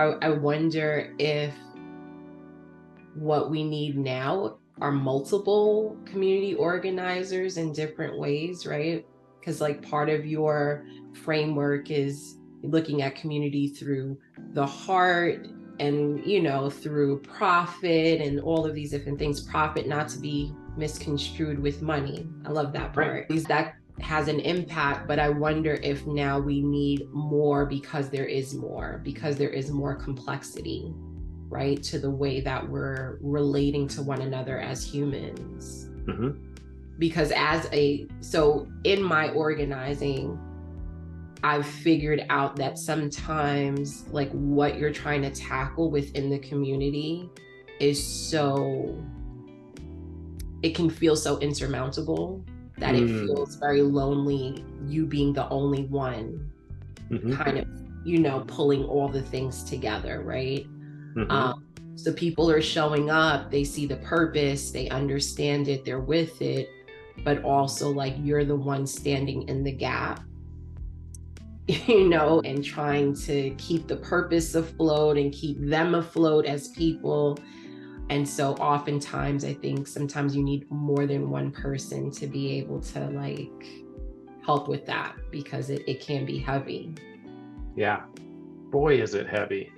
I wonder if what we need now are multiple community organizers in different ways, right? Because like part of your framework is looking at community through the heart and, through profit and all of these different things. Profit not to be misconstrued with money. I love that Right. part. That has an impact, but I wonder if now we need more because there is more complexity, right, to the way that we're relating to one another as humans. Mm-hmm. Because so in my organizing, I've figured out that sometimes like what you're trying to tackle within the community it can feel so insurmountable that it feels very lonely, you being the only one Mm-hmm. kind of, pulling all the things together, right? Mm-hmm. So people are showing up, they see the purpose, they understand it, they're with it, but also like you're the one standing in the gap, and trying to keep the purpose afloat and keep them afloat as people. And so oftentimes I think sometimes you need more than one person to be able to like help with that because it can be heavy. Yeah. Boy, is it heavy.